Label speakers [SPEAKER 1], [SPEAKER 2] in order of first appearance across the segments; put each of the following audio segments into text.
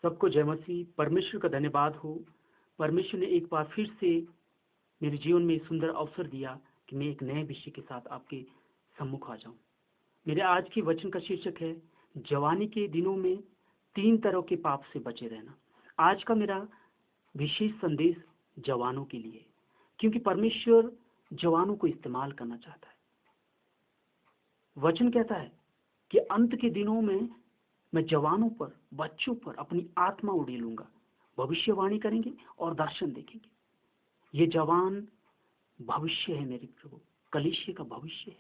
[SPEAKER 1] सबको जय मसीह। परमेश्वर का धन्यवाद हो। परमेश्वर ने एक बार फिर से मेरे जीवन में सुंदर अवसर दिया कि मैं एक नए विषय के साथ आपके सम्मुख आ जाऊं। मेरे आज के वचन का शीर्षक है जवानी के दिनों में 3 तरह के पाप से बचे रहना। आज का मेरा विशेष संदेश जवानों के लिए, क्योंकि परमेश्वर जवानों को इस्तेमाल करना चाहता है। वचन कहता है कि अंत के दिनों में मैं जवानों पर, बच्चों पर अपनी आत्मा उड़ेलूंगा, भविष्यवाणी करेंगे और दर्शन देखेंगे। ये जवान भविष्य है मेरे प्रभु, कलीसिया का भविष्य है।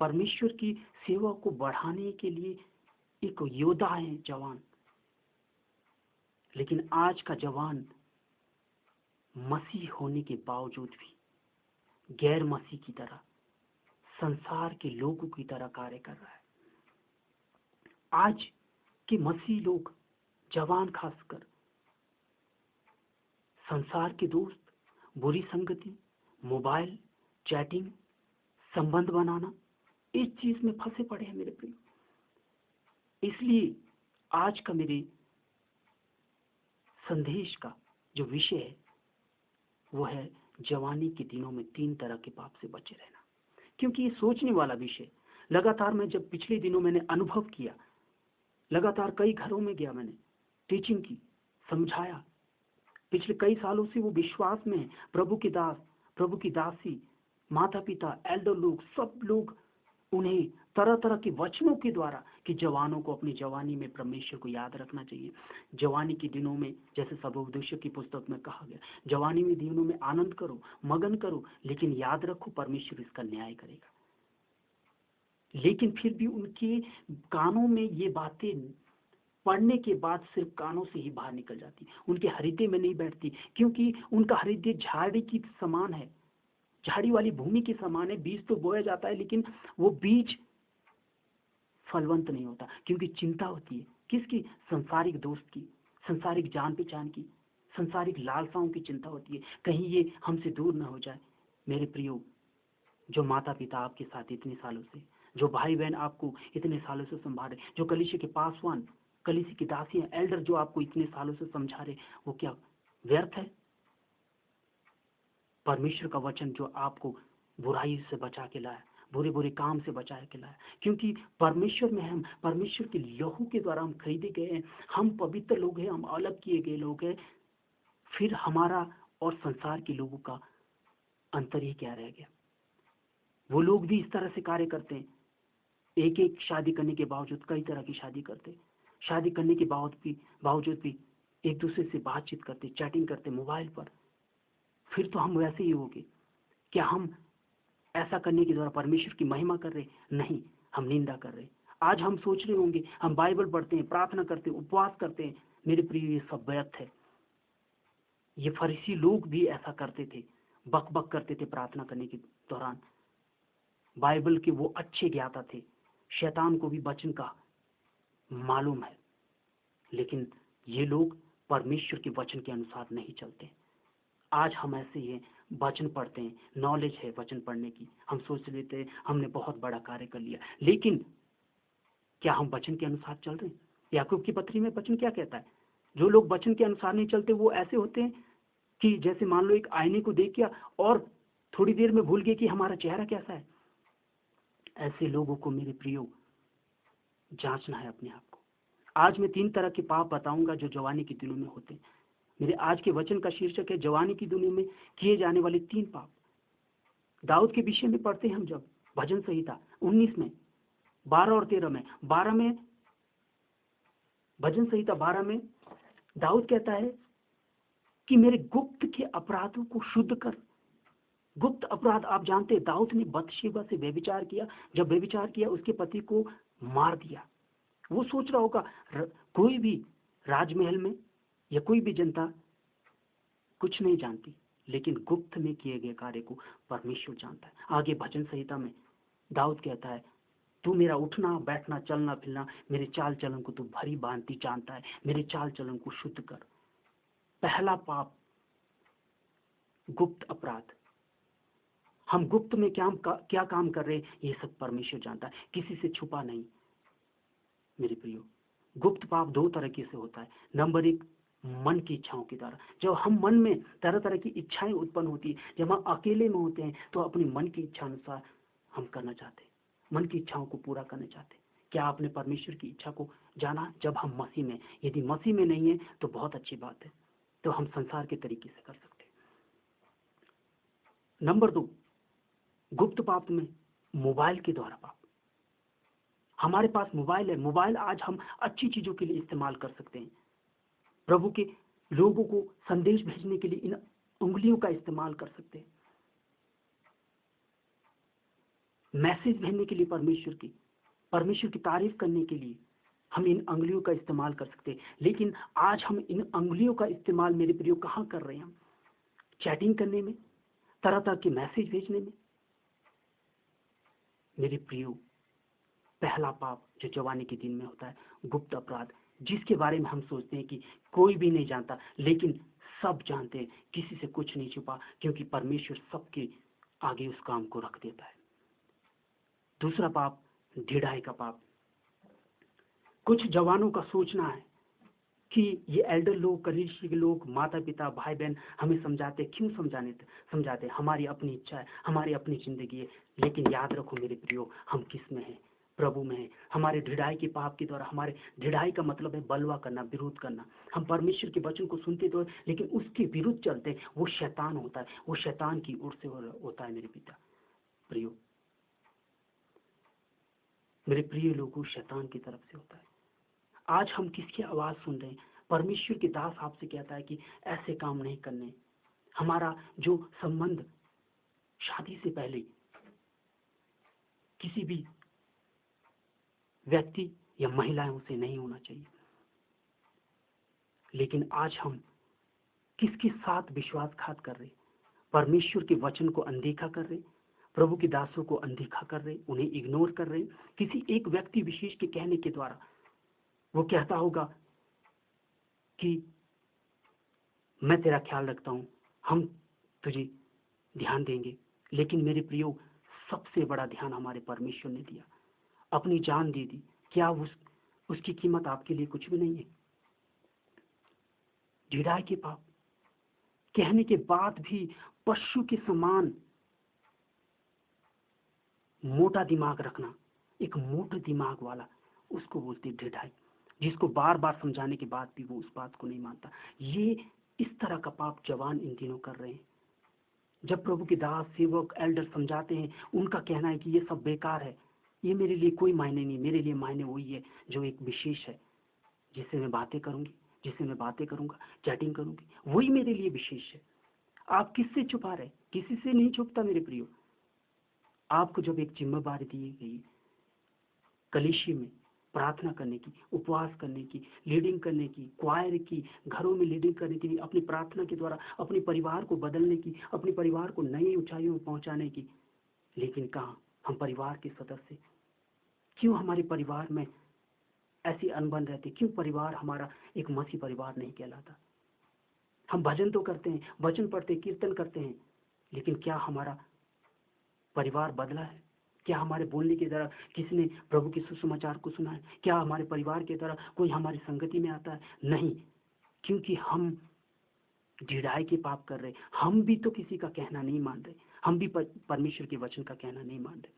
[SPEAKER 1] परमेश्वर की सेवा को बढ़ाने के लिए एक योद्धा है जवान। लेकिन आज का जवान मसीह होने के बावजूद भी गैर मसीह की तरह, संसार के लोगों की तरह कार्य कर रहा है। आज के मसीह लोग, जवान खासकर, संसार के दोस्त, बुरी संगति, मोबाइल, चैटिंग, संबंध बनाना, इस चीज में फंसे पड़े हैं मेरे प्रिय। इसलिए आज का मेरे संदेश का जो विषय है वो है जवानी के दिनों में 3 तरह के पाप से बचे रहना। क्योंकि ये सोचने वाला विषय लगातार मैं जब पिछले दिनों मैंने अनुभव किया, लगातार कई घरों में गया, मैंने टीचिंग की, समझाया। पिछले कई सालों से वो विश्वास में है। प्रभु के दास, प्रभु की दासी, माता पिता, एल्डर लोग, सब लोग उन्हें तरह तरह के वचनों के द्वारा कि जवानों को अपनी जवानी में परमेश्वर को याद रखना चाहिए। जवानी के दिनों में, जैसे सर्वोपदेशक की पुस्तक में कहा गया, जवानी में दिनों में आनंद करो, मगन करो, लेकिन याद रखो परमेश्वर इसका न्याय करेगा। लेकिन फिर भी उनके कानों में ये बातें पढ़ने के बाद सिर्फ कानों से ही बाहर निकल जाती, उनके हृदय में नहीं बैठती। क्योंकि उनका हृदय झाड़ी की समान है, झाड़ी वाली भूमि के समान है। बीज तो बोया जाता है, लेकिन वो बीज फलवंत नहीं होता। क्योंकि चिंता होती है किसकी? संसारिक दोस्त की, संसारिक जान पहचान की, संसारिक लालसाओं की चिंता होती है, कहीं ये हमसे दूर न हो जाए। मेरे प्रियो, जो माता पिता आपके साथ इतने सालों से, जो भाई बहन आपको इतने सालों से संभाले, जो कलीसिया के पासवान, कलीसिया की दासियां, एल्डर जो आपको इतने सालों से समझा रहे, वो क्या व्यर्थ है? परमेश्वर का वचन जो आपको बुराई से बचा के लाया, बुरे बुरे काम से बचा के लाया, क्योंकि परमेश्वर में हम, परमेश्वर के लहू के द्वारा हम खरीदे गए हैं, हम पवित्र लोग हैं, हम अलग किए गए लोग हैं। फिर हमारा और संसार के लोगों का अंतर ही क्या रह गया? वो लोग भी इस तरह से कार्य करते हैं। एक एक शादी करने के बावजूद कई तरह की शादी करते, शादी करने के बावजूद भी एक दूसरे से बातचीत करते, चैटिंग करते मोबाइल पर। फिर तो हम वैसे ही होंगे। क्या हम ऐसा करने के द्वारा परमेश्वर की महिमा कर रहे? नहीं, हम निंदा कर रहे। आज हम सोच रहे होंगे हम बाइबल पढ़ते हैं, प्रार्थना करते हैं, उपवास करते हैं। मेरे प्रिय, ये सब व्यर्थ है। ये फरीसी लोग भी ऐसा करते थे, बक बक करते थे प्रार्थना करने के दौरान। बाइबल के वो अच्छे ज्ञाता थे, शैतान को भी वचन का मालूम है, लेकिन ये लोग परमेश्वर के वचन के अनुसार नहीं चलते। आज हम ऐसे ही हैं, वचन पढ़ते हैं, नॉलेज है वचन पढ़ने की, हम सोच लेते हैं हमने बहुत बड़ा कार्य कर लिया, लेकिन क्या हम वचन के अनुसार चल रहे हैं? याकूब की पत्री में वचन क्या कहता है? जो लोग वचन के अनुसार नहीं चलते वो ऐसे होते हैं कि जैसे मान लो एक आईने को देख किया और थोड़ी देर में भूल गए कि हमारा चेहरा कैसा है। ऐसे लोगों को मेरे प्रियो जांचना है अपने आप को। आज मैं 3 तरह के पाप बताऊंगा जो जवानी के दिनों में होते हैं। मेरे आज के वचन का शीर्षक है जवानी की दुनिया में किए जाने वाले 3 पाप। दाऊद के विषय में पढ़ते हैं हम जब भजन संहिता 19 में 12 और 13 में, 12 में भजन संहिता 12 में दाऊद कहता है कि मेरे गुप्त के अपराधों को शुद्ध कर। गुप्त अपराध आप जानते हैं, दाऊद ने बतशेबा से व्यभिचार किया। जब व्यभिचार किया उसके पति को मार दिया। वो सोच रहा होगा कोई भी राजमहल में या कोई भी जनता कुछ नहीं जानती, लेकिन गुप्त में किए गए कार्य को परमेश्वर जानता है। आगे भजन संहिता में दाऊद कहता है, तू मेरा उठना बैठना चलना फिरना, मेरे चाल चलन को तू भरी भांति जानता है, मेरे चाल चलन को शुद्ध कर। पहला पाप गुप्त अपराध। हम गुप्त में क्या काम कर रहे हैं ये सब परमेश्वर जानता है, किसी से छुपा नहीं। मेरे प्रियो, गुप्त पाप दो तरीके से होता है। नंबर एक, मन की इच्छाओं के द्वारा। जब हम मन में तरह तरह की इच्छाएं उत्पन्न होती है, जब हम अकेले में होते हैं तो अपनी मन की इच्छा अनुसार हम करना चाहते हैं, मन की इच्छाओं को पूरा करना चाहते हैं। क्या आपने परमेश्वर की इच्छा को जाना? जब हम मसीह में, यदि मसीह में नहीं है तो बहुत अच्छी बात है, तो हम संसार के तरीके से कर सकते हैं। नंबर दो, गुप्त पाप में मोबाइल के द्वारा पाप। हमारे पास मोबाइल है, मोबाइल आज हम अच्छी चीजों के लिए इस्तेमाल कर सकते हैं। प्रभु के लोगों को संदेश भेजने के लिए इन उंगलियों का इस्तेमाल कर सकते हैं, मैसेज भेजने के लिए परमेश्वर की तारीफ करने के लिए हम इन अंगुलियों का इस्तेमाल कर सकते हैं। लेकिन आज हम इन अंगुलियों का इस्तेमाल मेरे प्रियो कहाँ कर रहे हैं? हम चैटिंग करने में, तरह तरह के मैसेज भेजने में। मेरे प्रियो, पहला पाप जो जवानी के दिन में होता है, गुप्त अपराध, जिसके बारे में हम सोचते हैं कि कोई भी नहीं जानता, लेकिन सब जानते हैं, किसी से कुछ नहीं छुपा, क्योंकि परमेश्वर सबके आगे उस काम को रख देता है। दूसरा पाप, ढिठाई का पाप। कुछ जवानों का सोचना है कि ये एल्डर लोग, कलीसिया के लोग, माता पिता, भाई बहन हमें समझाते, क्यों समझाते? हमारी अपनी इच्छा है, हमारी अपनी जिंदगी है। लेकिन याद रखो मेरे प्रियो, हम किस में हैं? प्रभु में है। हमारे ढिठाई के पाप के द्वारा, हमारे ढिठाई का मतलब है बलवा करना, विरोध करना। हम परमेश्वर के वचन को सुनते तो, लेकिन उसके विरुद्ध चलते हैं। वो शैतान होता है, वो शैतान की ओर से होता है मेरे पिता प्रियो। मेरे प्रिय लोगों, शैतान की तरफ से होता है। आज हम किसकी आवाज सुन रहे हैं? परमेश्वर के दास आपसे कहता है कि ऐसे काम नहीं करने। हमारा जो संबंध शादी से पहले किसी भी व्यक्ति या महिलाओं से नहीं होना चाहिए। लेकिन आज हम किसके साथ विश्वासघात कर रहे? परमेश्वर के वचन को अनदेखा कर रहे, प्रभु के दासों को अनदेखा कर रहे, उन्हें इग्नोर कर रहे। किसी एक व्यक्ति विशेष के कहने के द्वारा वो कहता होगा कि मैं तेरा ख्याल रखता हूं, हम तुझे ध्यान देंगे। लेकिन मेरे प्रियो, सबसे बड़ा ध्यान हमारे परमेश्वर ने दिया, अपनी जान दे दी। क्या उसकी कीमत आपके लिए कुछ भी नहीं है? ढिठाई के पाप, कहने के बाद भी पशु के समान मोटा दिमाग रखना, एक मोटे दिमाग वाला, उसको बोलते ढिठाई। जिसको बार बार समझाने के बाद भी वो उस बात को नहीं मानता। ये इस तरह का पाप जवान इन दिनों कर रहे हैं। जब प्रभु के दास, सेवक, एल्डर समझाते हैं, उनका कहना है कि ये सब बेकार है, ये मेरे लिए कोई मायने नहीं। मेरे लिए मायने वही है जो एक विशेष है, जिससे मैं बातें करूंगा, चैटिंग करूंगी, वही मेरे लिए विशेष है। आप किससे छुपा रहे? किसी से नहीं छुपता मेरे प्रियो। आपको जब एक जिम्मेदारी दी गई कलीसिया में प्रार्थना करने की, उपवास करने की, लीडिंग करने की, क्वायर की, घरों में लीडिंग करने की, अपनी प्रार्थना के द्वारा अपने परिवार को बदलने की, अपने परिवार को नई ऊंचाइयों में पहुंचाने की, लेकिन कहाँ हम परिवार के सदस्य? क्यों हमारे परिवार में ऐसी अनबन रहती? क्यों परिवार हमारा एक मसीह परिवार नहीं कहलाता? हम भजन तो करते हैं, वचन पढ़ते, कीर्तन करते हैं, लेकिन क्या हमारा परिवार बदला है? क्या हमारे बोलने की तरह किसी ने प्रभु के सुसमाचार को सुना है? क्या हमारे परिवार की तरह कोई हमारी संगति में आता है? नहीं, क्योंकि हम ढिठाई के पाप कर रहे। हम भी तो किसी का कहना नहीं मान रहे, हम भी परमेश्वर के वचन का कहना नहीं मान रहे।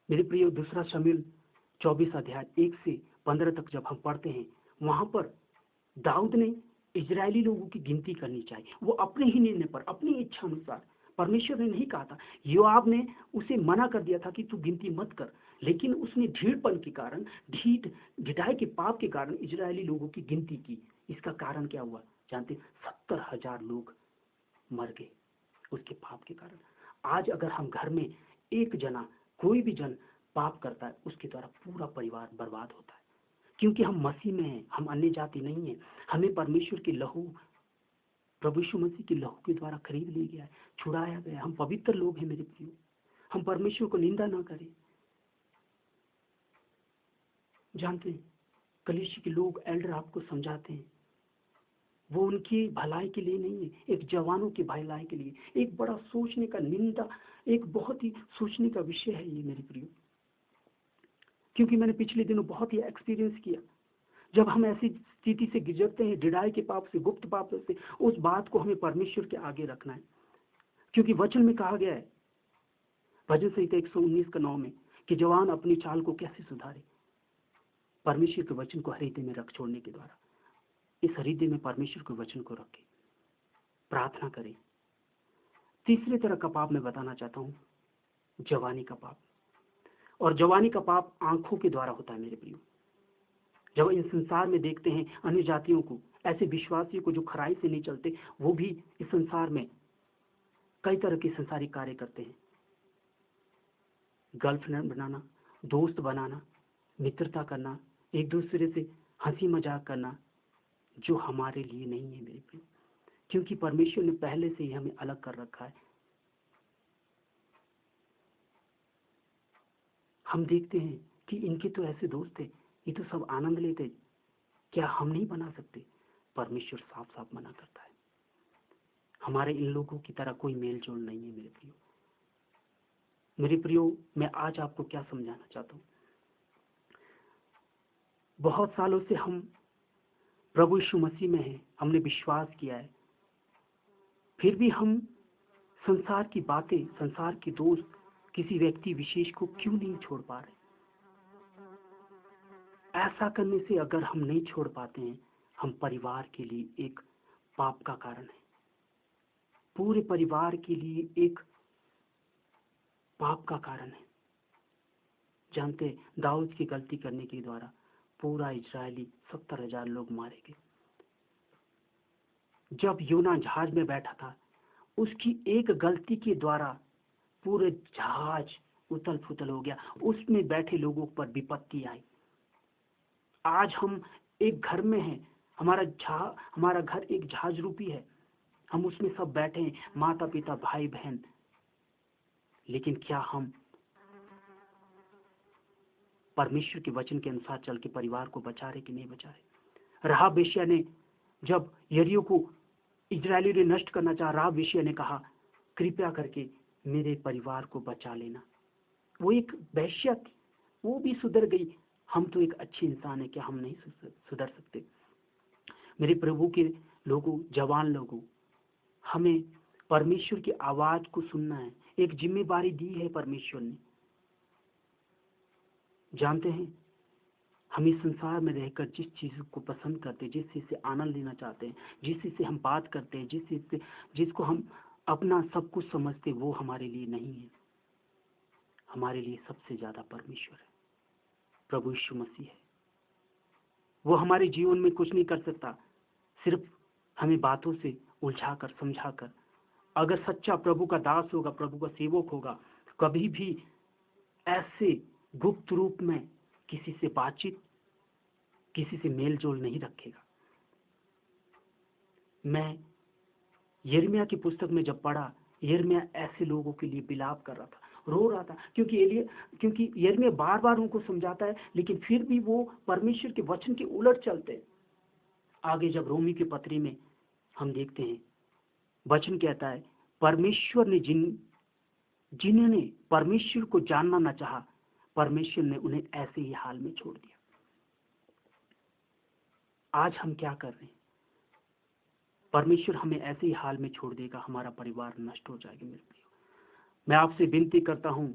[SPEAKER 1] मेरे प्रिय, दूसरा शमूएल 24 अध्याय 1 से 15 तक जब हम पढ़ते हैं, वहां पर दाऊद ने इजरायली लोगों की गिनती करनी चाहिए। वो अपने ही निर्णय पर, अपनी इच्छा अनुसार, परमेश्वर ने नहीं कहा था। योआब ने उसे मना कर दिया था कि तू गिनती मत कर, लेकिन उसने ढीठपन के कारण, ढिठाई के पाप के कारण इजरायली लोगों की गिनती की। इसका कारण क्या हुआ जानते? 70,000 लोग मर गए उसके पाप के कारण। आज अगर हम घर में एक जना, कोई भी जन पाप करता है, उसके द्वारा पूरा परिवार बर्बाद होता है। क्योंकि हम मसीह में हैं, हम अन्य जाति नहीं है। हमें परमेश्वर के लहू, प्रभु यीशु मसीह के लहू के द्वारा खरीद लिया गया है, छुड़ाया गया। हम पवित्र लोग हैं मेरे प्रियो। हम परमेश्वर को निंदा ना करें। जानते हैं, कलीसिया के लोग, एल्डर आपको समझाते हैं, वो उनकी भलाई के लिए नहीं है, एक जवानों की भलाई के लिए। एक बड़ा सोचने का, निंदा, एक बहुत ही सोचने का विषय है ये मेरे प्रियो। क्योंकि मैंने पिछले दिनों बहुत ही एक्सपीरियंस किया। जब हम ऐसी स्थिति से गुजरते हैं, ढिठाई के पाप से, गुप्त पाप से, उस बात को हमें परमेश्वर के आगे रखना है। क्योंकि वचन में कहा गया है, भजन संहिता 119 का 9 में, कि जवान अपनी चाल को कैसे सुधारे, परमेश्वर के वचन को हृदय में रख छोड़ने के द्वारा। इस हृदय में परमेश्वर के वचन को रखें, प्रार्थना करें। तीसरे तरह का पाप मैं बताना चाहता हूं, जवानी का पाप। और जवानी का पाप आंखों के द्वारा होता है मेरे प्रियो। जब इस संसार में देखते हैं अन्य जातियों को, ऐसे विश्वासियों को जो खराई से नहीं चलते, वो भी इस संसार में कई तरह के संसारिक कार्य करते हैं। गर्लफ्रेंड बनाना, दोस्त बनाना, मित्रता करना, एक दूसरे से हंसी मजाक करना, जो हमारे लिए नहीं है मेरे प्रियो। क्योंकि परमेश्वर ने पहले से ही हमें अलग कर रखा है। हम देखते हैं कि इनके तो ऐसे दोस्त थे, ये तो सब आनंद लेते, क्या हम नहीं बना सकते? परमेश्वर साफ साफ मना करता है। हमारे इन लोगों की तरह कोई मेल जोल नहीं है मेरे प्रियो। मेरे प्रियो, मैं आज आपको क्या समझाना चाहता हूँ। बहुत सालों से हम प्रभु यीशु मसीह में हैं, हमने विश्वास किया है, फिर भी हम संसार की बातें, संसार के दोस्त, किसी व्यक्ति विशेष को क्यों नहीं छोड़ पा रहे? ऐसा करने से अगर हम नहीं छोड़ पाते हैं, हम परिवार के लिए एक पाप का कारण है, पूरे परिवार के लिए एक पाप का कारण है। जानते, दाऊद की गलती करने के द्वारा पूरा इजरायली 70,000 लोग मारे गए। जब योना जहाज में बैठा था, उसकी एक गलती के द्वारा पूरे जहाज उथल पुथल हो गया, उसमें बैठे लोगों पर विपत्ति आई। आज हम एक घर में हैं, हमारा घर एक जहाज रूपी है, हम उसमें सब बैठे हैं, माता पिता भाई बहन। लेकिन क्या हम परमेश्वर के वचन के अनुसार चल के परिवार को बचा रहे कि नहीं बचा रहे? राहाब वेश्या ने, जब यरीहो को इजरायली ने नष्ट करना चाहा, राहाब वेश्या ने कहा, कृपया करके मेरे परिवार को बचा लेना। वो एक वेश्या थी, वो भी सुधर गई। हम तो एक अच्छे इंसान है, क्या हम नहीं सुधर सकते? मेरे प्रभु के लोगों, जवान लोगों, हमें परमेश्वर की आवाज को सुनना है। एक जिम्मेदारी दी है परमेश्वर ने। जानते हैं, हम इस संसार में रहकर जिस चीज को पसंद करते हैं, जिस चीज से आनंद लेना चाहते हैं, जिस चीज से हम बात करते हैं, जिसको हम अपना सब कुछ समझते, वो हमारे लिए नहीं है। हमारे लिए सबसे ज्यादा परमेश्वर है, प्रभु यीशु मसीह है। वो हमारे जीवन में कुछ नहीं कर सकता, सिर्फ हमें बातों से उलझाकर, समझाकर। अगर सच्चा प्रभु का दास होगा, प्रभु का सेवक होगा, कभी भी ऐसे गुप्त रूप में किसी से बातचीत, किसी से मेल जोल नहीं रखेगा। मैं यिर्मयाह की पुस्तक में जब पढ़ा, यिर्मयाह ऐसे लोगों के लिए विलाप कर रहा था, रो रहा था, क्योंकि यिर्मयाह बार बार उनको समझाता है, लेकिन फिर भी वो परमेश्वर के वचन के उलट चलते। आगे जब रोमी की पत्री में हम देखते हैं, वचन कहता है, परमेश्वर ने जिन्होंने परमेश्वर को जानना न चाहा, परमेश्वर ने उन्हें ऐसे ही हाल में छोड़ दिया। आज हम क्या कर रहे हैं? परमेश्वर हमें ऐसे ही हाल में छोड़ देगा, हमारा परिवार नष्ट हो जाएगा। मेरे प्रियो, मैं आपसे विनती करता हूं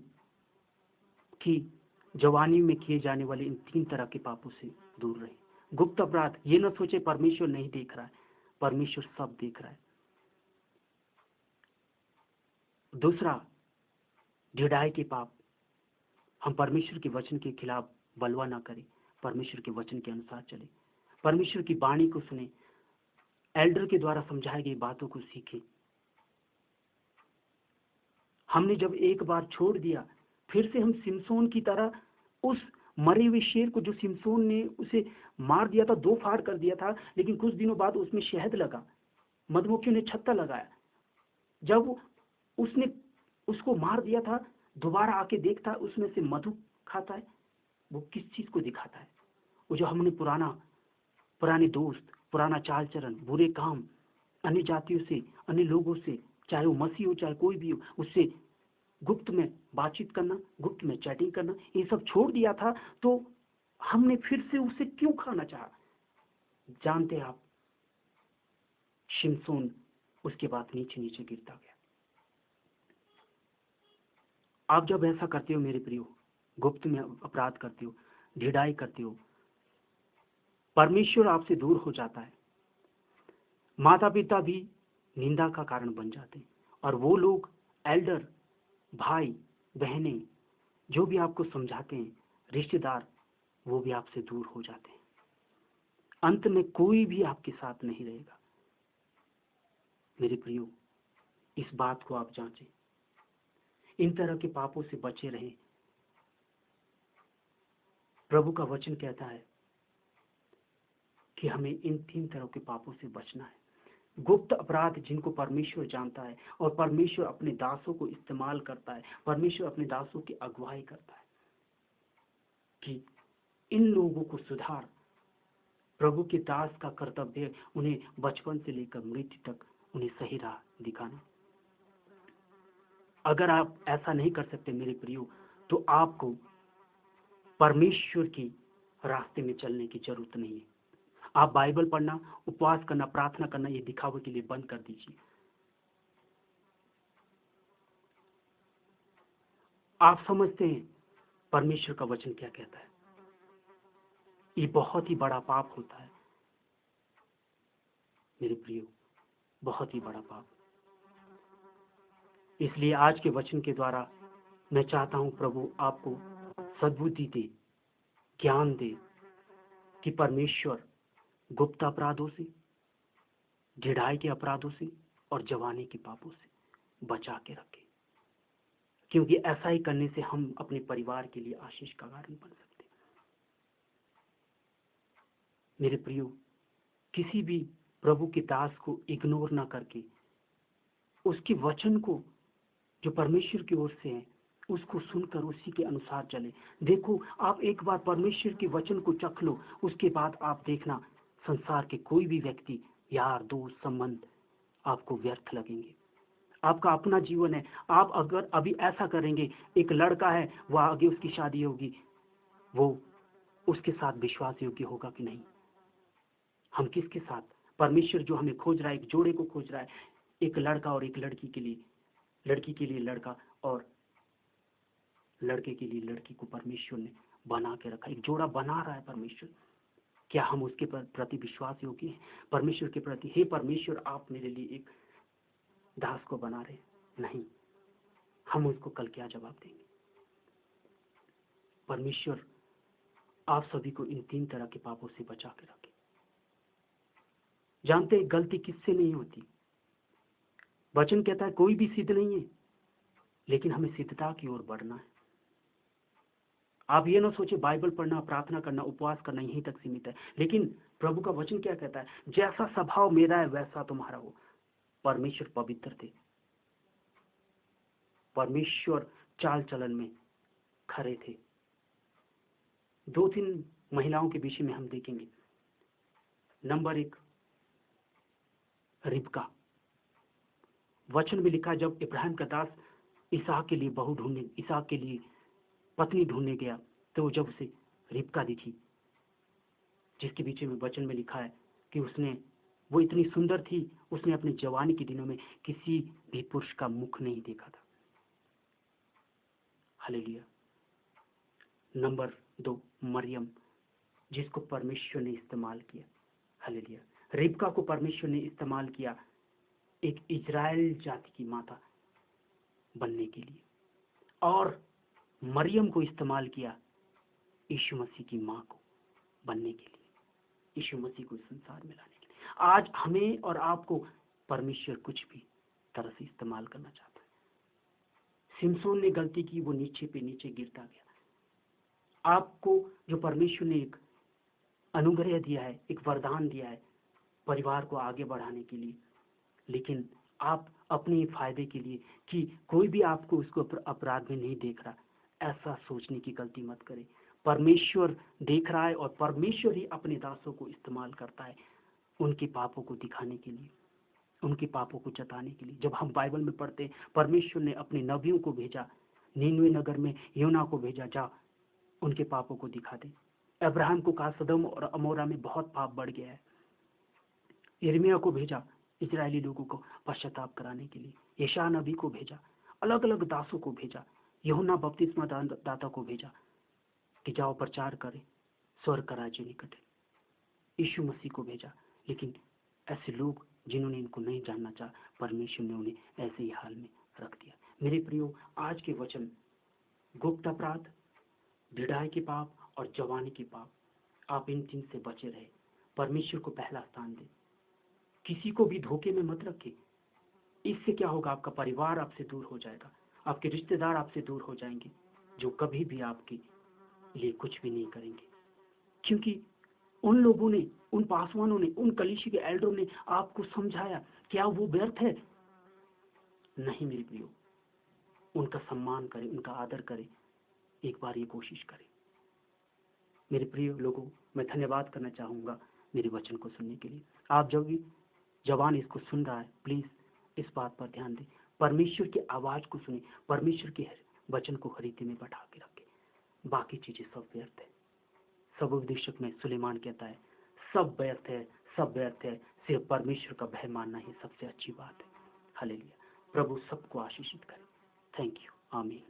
[SPEAKER 1] कि जवानी में किए जाने वाले इन 3 तरह के पापों से दूर रहें। गुप्त अपराध, ये न सोचे परमेश्वर नहीं देख रहा है, परमेश्वर सब देख रहा है। दूसरा, ढिठाई के पाप, हम परमेश्वर के वचन के खिलाफ बलवा ना करें, परमेश्वर के वचन के अनुसार चले, परमेश्वर की वाणी को सुने, एल्डर के द्वारा समझाई गई बातों को सीखें। हमने जब एक बार छोड़ दिया, फिर से हम सिमसोन की तरह उस मरे हुए शेर को, जो सिमसोन ने उसे मार दिया था, 2 फाड़ कर दिया था, लेकिन कुछ दिनों बाद उसमें शहद लगा, मधुमक्खियों ने छत्ता लगाया। जब उसने उसको मार दिया था, दोबारा आके देखता है उसमें से मधु खाता है। वो किस चीज को दिखाता है? वो जो हमने पुराने दोस्त, पुराना चाल चलन, बुरे काम, अन्य जातियों से, अन्य लोगों से, चाहे वो मसीह हो चाहे कोई भी हो, उससे गुप्त में बातचीत करना, गुप्त में चैटिंग करना, ये सब छोड़ दिया था, तो हमने फिर से उसे क्यों खाना चाहा? जानते हैं आप, शिमशोन उसके बाद नीचे नीचे गिरता गया। आप जब ऐसा करते हो मेरे प्रियो, गुप्त में अपराध करते हो, ढिठाई करते हो, परमेश्वर आपसे दूर हो जाता है। माता पिता भी निंदा का कारण बन जाते हैं, और वो लोग एल्डर, भाई बहनें, जो भी आपको समझाते हैं, रिश्तेदार, वो भी आपसे दूर हो जाते हैं। अंत में कोई भी आपके साथ नहीं रहेगा। मेरे प्रियो, इस बात को आप जांचें, इन तरह के पापों से बचे रहें। प्रभु का वचन कहता है कि हमें इन 3 तरह के पापों से बचना है। गुप्त अपराध जिनको परमेश्वर जानता है, और परमेश्वर अपने दासों को इस्तेमाल करता है, परमेश्वर अपने दासों की अगुवाई करता है कि इन लोगों को सुधार। प्रभु के दास का कर्तव्य उन्हें बचपन से लेकर मृत्यु तक उन्हें सही राह दिखाना। अगर आप ऐसा नहीं कर सकते मेरे प्रियो, तो आपको परमेश्वर की रास्ते में चलने की जरूरत नहीं है। आप बाइबल पढ़ना, उपवास करना, प्रार्थना करना, ये दिखावे के लिए बंद कर दीजिए। आप समझते हैं परमेश्वर का वचन क्या कहता है? ये बहुत ही बड़ा पाप होता है मेरे प्रियो, बहुत ही बड़ा पाप। इसलिए आज के वचन के द्वारा मैं चाहता हूं प्रभु आपको सद्बुद्धि दे, ज्ञान दे कि परमेश्वर गुप्त अपराधों से, ढिठाई के अपराधों से और जवानी के पापों से बचा के रखे, क्योंकि ऐसा ही करने से हम अपने परिवार के लिए आशीष का कारण बन सकते हैं। मेरे प्रियो, किसी भी प्रभु के दास को इग्नोर ना करके उसके वचन को जो परमेश्वर की ओर से है उसको सुनकर उसी के अनुसार चले। देखो, आप एक बार परमेश्वर के वचन को चख लो, उसके बाद आप देखना संसार के कोई भी व्यक्ति, यार, दोस्त, संबंध आपको व्यर्थ लगेंगे। आपका अपना जीवन है, आप अगर अभी ऐसा करेंगे, एक लड़का है, वह आगे उसकी शादी होगी, वो उसके साथ विश्वास योग्य होगा कि नहीं? हम किसके साथ? परमेश्वर जो हमें खोज रहा है, एक जोड़े को खोज रहा है, एक लड़का और एक लड़की के लिए, लड़की के लिए लड़का और लड़के के लिए लड़की को परमेश्वर ने बना के रखा, एक जोड़ा बना रहा है परमेश्वर। क्या हम उसके प्रति विश्वास योग्य हैं? परमेश्वर के प्रति, हे परमेश्वर, आप मेरे लिए एक दास को बना रहे? नहीं, हम उसको कल क्या जवाब देंगे? परमेश्वर आप सभी को इन 3 तरह के पापों से बचा के रखे। जानते हैं गलती किससे नहीं होती? वचन कहता है कोई भी सिद्ध नहीं है, लेकिन हमें सिद्धता की ओर बढ़ना है। आप ये ना सोचे बाइबल पढ़ना, प्रार्थना करना, उपवास करना यहीं तक सीमित है, लेकिन प्रभु का वचन क्या कहता है? जैसा स्वभाव मेरा है वैसा तुम्हारा हो। परमेश्वर पवित्र थे, परमेश्वर चाल चलन में खरे थे। 2-3 महिलाओं के विषय में हम देखेंगे। नंबर 1, रिबका। वचन में लिखा, जब इब्राहिम का दास इसहाक के लिए बहू ढूंढने, इसहाक के लिए पत्नी ढूंढने गया, तो जब उसे रिबका दिखी, जिसके पीछे में वचन में लिखा है कि वो इतनी सुंदर थी, उसने अपने जवानी के दिनों में किसी भी पुरुष का मुख नहीं देखा था। हालेलुया। नंबर 2, मरियम, जिसको परमेश्वर ने इस्तेमाल किया। हालेलुया। रिबका को परमेश्वर ने इस्तेमाल किया एक इजराइल जाति की माता बनने के लिए, और मरियम को इस्तेमाल किया यीशु मसीह की मां को बनने के लिए, यीशु मसीह को संसार में लाने के लिए। आज हमें और आपको परमेश्वर कुछ भी तरह से इस्तेमाल करना चाहता है। शिमशोन ने गलती की, वो नीचे पे नीचे गिरता गया। आपको जो परमेश्वर ने एक अनुग्रह दिया है, एक वरदान दिया है परिवार को आगे बढ़ाने के लिए, लेकिन आप अपने फायदे के लिए कि कोई भी आपको उसको अपराध में नहीं देख रहा, ऐसा सोचने की गलती मत करें। परमेश्वर देख रहा है, और परमेश्वर ही अपने दासों को इस्तेमाल करता है उनके पापों को दिखाने के लिए। उनके पापों को जताने के लिए। जब हम बाइबल में पढ़ते हैं, परमेश्वर ने अपने नबियों को भेजा, नीनवे नगर में योना को भेजा, जा उनके पापों को दिखा दे। अब्राहम को कहा सदम और अमोरा में बहुत पाप बढ़ गया है। यिर्मयाह को भेजा इजरायली लोगों को पश्चाताप कराने के लिए। यशायाह नबी को भेजा, अलग अलग दासों को भेजा, यूहन्ना बपतिस्मा दाता को भेजा कि जाओ प्रचार करे, स्वर्ग का राज्य निकट है। यीशु मसीह को भेजा, लेकिन ऐसे लोग जिन्होंने इनको नहीं जानना चाहा, परमेश्वर ने उन्हें ऐसे ही हाल में रख दिया। मेरे प्रियो, आज के वचन गुप्त अपराध, भिड़ाई के पाप और जवानी के पाप, आप इन चीज से बचे रहे। परमेश्वर को पहला स्थान दें। किसी को भी धोखे में मत रखें। इससे क्या होगा? आपका परिवार आपसे दूर हो जाएगा, आपके रिश्तेदार आपसे दूर हो जाएंगे, जो कभी भी आपके लिए कुछ भी नहीं करेंगे, क्योंकि उन लोगों ने, उन पासवानों ने, उन कलीसिया के एल्डरों ने आपको समझाया। क्या वो व्यर्थ है? नहीं मेरे प्रियो, उनका सम्मान करें, उनका आदर करें, एक बार ये कोशिश करें। मेरे प्रिय लोगों, मैं धन्यवाद करना चाहूँगा मेरे वचन को सुनने के लिए। आप जब भी जवान इसको सुन रहा है, प्लीज़ इस बात पर ध्यान दें, परमेश्वर की आवाज़ को सुने, परमेश्वर के वचन को हृदय में बैठा के रखें। बाकी चीज़ें सब व्यर्थ है। सब उपदेशक में सुलेमान कहता है, सब व्यर्थ है, सब व्यर्थ है, सिर्फ परमेश्वर का भय मानना ही सबसे अच्छी बात है। हालेलुया। प्रभु सबको आशीषित करे। Thank you. आमीन।